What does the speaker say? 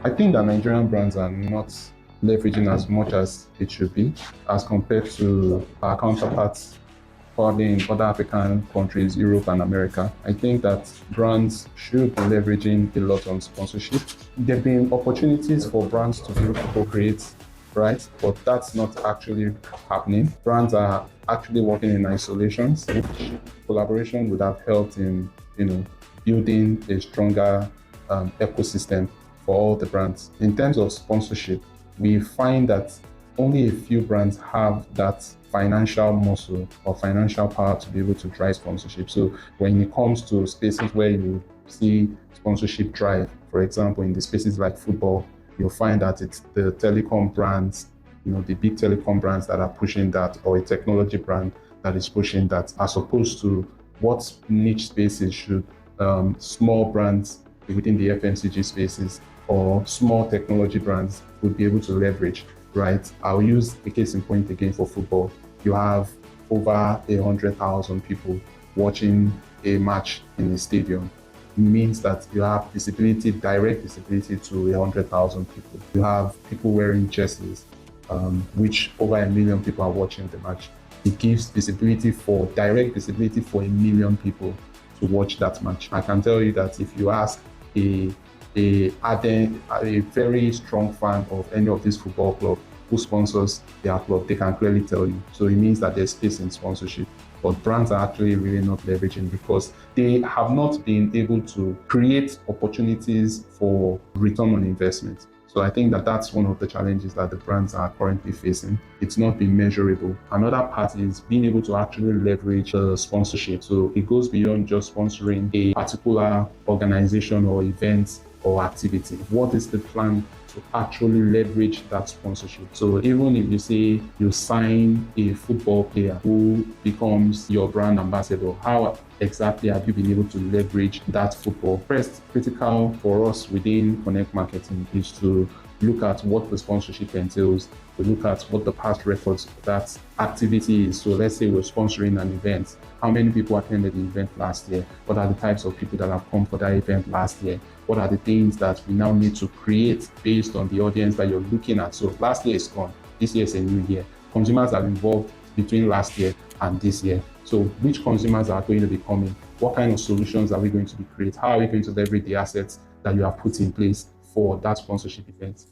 I think that Nigerian brands are not leveraging as much as it should be as compared to our counterparts probably in other African countries, Europe and America. I think that brands should be leveraging a lot on sponsorship. There have been opportunities for brands to be able to co-create, right? But that's not actually happening. Brands are actually working in isolations, which collaboration would have helped in, building a stronger ecosystem for all the brands. In terms of sponsorship, we find that only a few brands have that financial muscle or financial power to be able to drive sponsorship. So when it comes to spaces where you see sponsorship drive, for example, in the spaces like football, you'll find that it's the telecom brands, the big telecom brands that are pushing that, or a technology brand that is pushing that, as opposed to what niche spaces should small brands within the FMCG spaces or small technology brands would be able to leverage, right? I'll use a case in point again for football. You have over 100,000 people watching a match in a stadium. It means that you have visibility, direct visibility to 100,000 people. You have people wearing jerseys, which over 1 million people are watching the match. It gives direct visibility for 1 million people to watch that match. I can tell you that if you ask a very strong fan of any of these football clubs who sponsors their club, they can clearly tell you. So it means that there's space in sponsorship. But brands are actually really not leveraging because they have not been able to create opportunities for return on investment. So I think that that's one of the challenges that the brands are currently facing. It's not been measurable. Another part is being able to actually leverage sponsorship. So it goes beyond just sponsoring a particular organization or event or activity. What is the plan to actually leverage that sponsorship? So even if you say you sign a football player who becomes your brand ambassador, how exactly have you been able to leverage that football? First, critical for us within Connect Marketing is to look at what the sponsorship entails, to look at what the past records of that activity is. So let's say we're sponsoring an event. How many people attended the event last year? What are the types of people that have come for that event last year? What are the things that we now need to create based on the audience that you're looking at? So last year is gone. This year is a new year. Consumers are involved between last year and this year. So which consumers are going to be coming? What kind of solutions are we going to be creating? How are we going to leverage the assets that you have put in place for that sponsorship event?